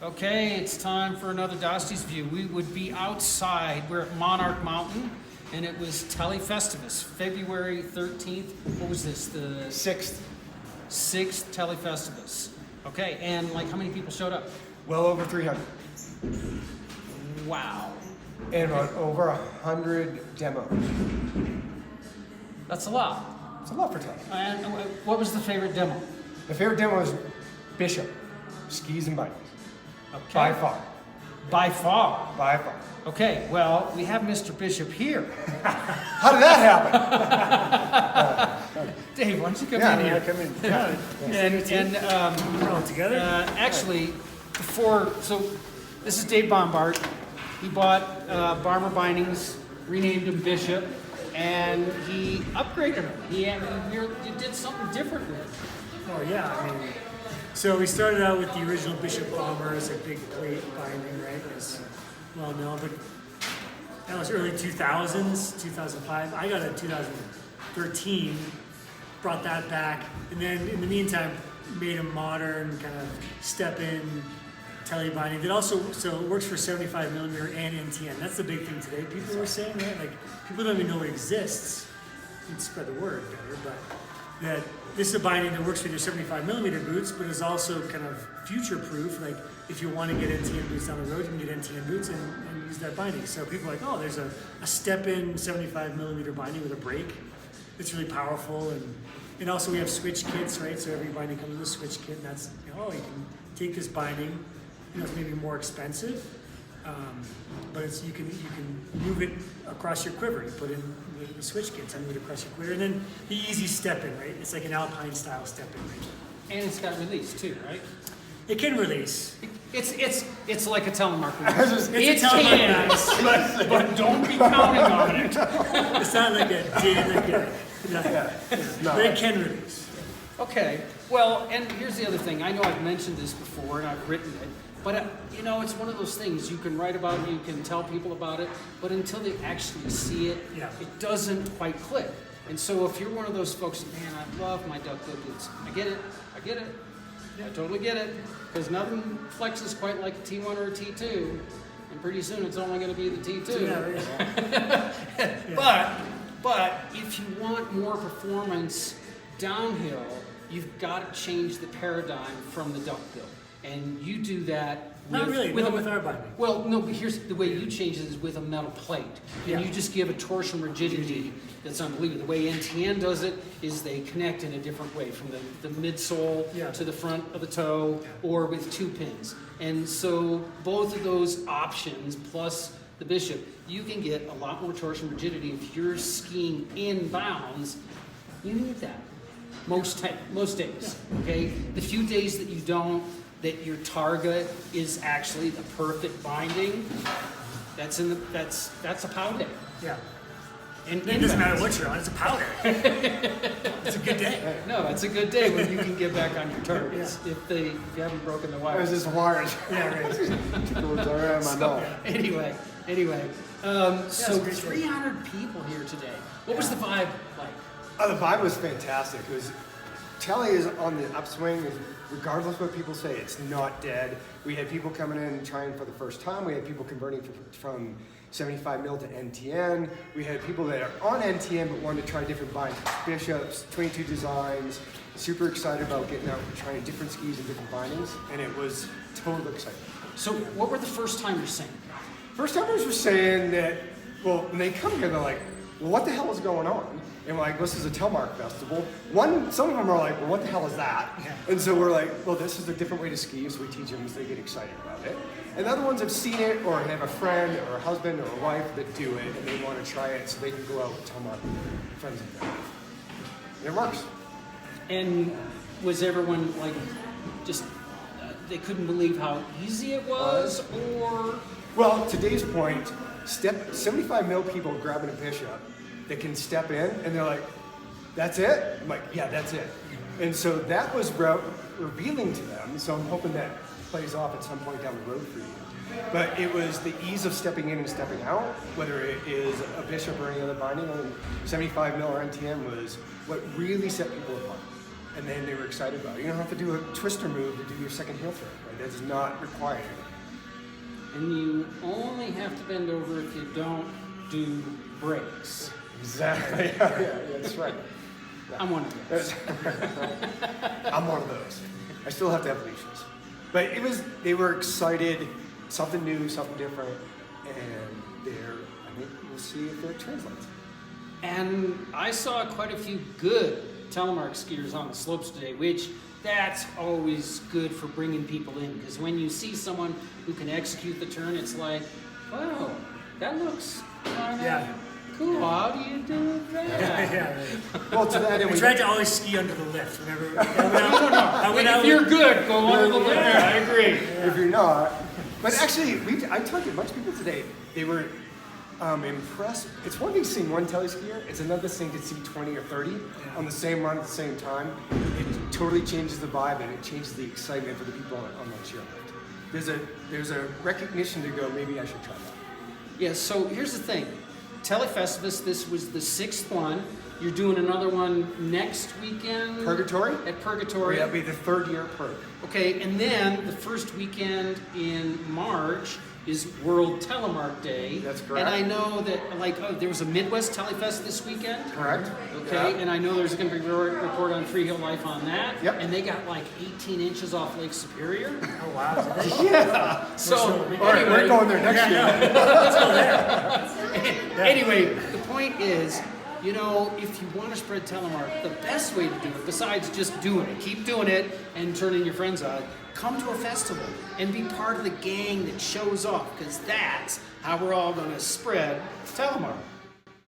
Okay, it's time for another Dostie's View. We would be outside. We're at Monarch Mountain, and it was Telefestivus, February 13th. What was this? The 6th. 6th Telefestivus. Okay, and like how many people showed up? Well over 300. Wow. And over 100 demos. That's a lot. It's a lot for Tele. And what was the favorite demo? The favorite demo was Bishop, skis and bikes. Okay. By far. By far. By far. Okay, well, we have Mr. Bishop here. How did that happen? Dave, why don't you come Yeah, in here? come in. Yeah. And We're all together? actually, so this is Dave Bombard. He bought Barmer Bindings, renamed him Bishop, and he upgraded him. You did something different with it. Oh yeah, I mean, so we started out with the original Bishop Bomber as a big plate binding, right? As well known, but that was early 2000s, 2005. I got it in 2013, brought that back, and then in the meantime made a modern kind of step-in tele binding that also so it works for 75mm and NTN. That's the big thing today. People were saying that, like, people don't even know it exists. You can spread the word better, but that this is a binding that works with your 75mm boots, but is also kind of future-proof. Like, if you want to get NTN boots down the road, you can get NTN boots and use that binding. So people are like, oh, there's a step-in 75mm binding with a brake. It's really powerful, and also we have switch kits, right? So every binding comes with a switch kit, and that's, you can take this binding. It's maybe more expensive, but you can move it across your quiver. You put in the switch kits and move it across your quiver, and then the easy step in, right? It's like an alpine style step in, right? And it's got release too, right? It can release. It's like a Telemark release. It's a Telemark can, but don't be counting on it. It's not like but it can release. Okay, well, and here's the other thing. I know I've mentioned this before and I've written it, but it's one of those things you can write about, you can tell people about it, but until they actually see it, it doesn't quite click. And so if you're one of those folks, man, I love my duckbill boots. I get it. I totally get it, because nothing flexes quite like a T1 or a T2, and pretty soon it's only going to be the T2. But if you want more performance downhill, you've got to change the paradigm from the duckbill, and you do that. Not with our binding. Well, no, but here's the way you change it is with a metal plate, and you just give a torsion rigidity that's unbelievable. The way NTN does it is they connect in a different way, from the midsole to the front of the toe, or with 2 pins. And so both of those options plus the Bishop, you can get a lot more torsion rigidity. If you're skiing inbounds, you need that most days. Okay, the few days that you don't, that your target is actually the perfect binding, that's a pow day. Yeah. And it doesn't matter what you're on, it's a powder. It's a good day. No, it's a good day when you can get back on your targets if you haven't broken the wires. There's this wires. Anyway, so 300 people here today. What was the vibe like? Oh, the vibe was fantastic. Tele is on the upswing. Regardless of what people say, it's not dead. We had people coming in trying for the first time. We had people converting from 75mm to NTN. We had people that are on NTN but wanted to try different bindings. Bishops, 22 designs. Super excited about getting out and trying different skis and different bindings, and it was totally exciting. So what were the first timers saying? First timers were saying that, well, when they come here, they're like, well, what the hell is going on? And we're like, this is a Telemark festival. Some of them are like, well, what the hell is that? And so we're like, well, this is a different way to ski, so we teach them as they get excited about it. And the other ones have seen it, or have a friend, or a husband, or a wife that do it, and they want to try it, so they can go out with Telemark with friends and family. And it works. And was everyone like, just, they couldn't believe how easy it was, or? Well, today's point, 75mm people grabbing a Bishop that can step in, and they're like, that's it? I'm like, yeah, that's it. And so that was revealing to them, so I'm hoping that plays off at some point down the road for you. But it was the ease of stepping in and stepping out, whether it is a Bishop or any other binding, and 75mm or NTN was what really set people apart. And then they were excited about it. You don't have to do a twister move to do your second heel throw, right? That is not required. And you only have to bend over if you don't do brakes. Exactly. Yeah, that's right. I'm one of those. I'm one of those. I still have to have leashes. But they were excited, something new, something different, and I think we'll see if it translates. And I saw quite a few good Telemark skiers on the slopes today, which that's always good for bringing people in, because when you see someone who can execute the turn, it's like, wow, that looks kind of cool. How do you do that? Well, to that end, I we tried to always ski under the lift whenever If you're good, go under the lift. I agree. If you're not. But actually, I talked to a bunch of people today. They were impressed. It's one thing seeing one teleskier. It's another thing to see 20 or 30 on the same run at the same time. It totally changes the vibe, and it changes the excitement for the people on that chairlift. There's a recognition to go, maybe I should try that. Yeah, so here's the thing. Telefestivus, this was the 6th one. You're doing another one next weekend? Purgatory? At Purgatory. That'll be the 3rd year Purg. Okay, and then the first weekend in March is World Telemark Day. That's correct. And I know that, there was a Midwest Telefest this weekend. Correct. Okay, Yeah. and I know there's going to be a report on Freeheel Life on that. Yep. And they got 18 inches off Lake Superior. Oh wow! Yeah. So, All right, we're going there next year. Let's go there. Anyway, the point is, if you want to spread Telemark, the best way to do it, besides just doing it, keep doing it and turning your friends on, come to a festival and be part of the gang that shows off, because that's how we're all going to spread Telemark.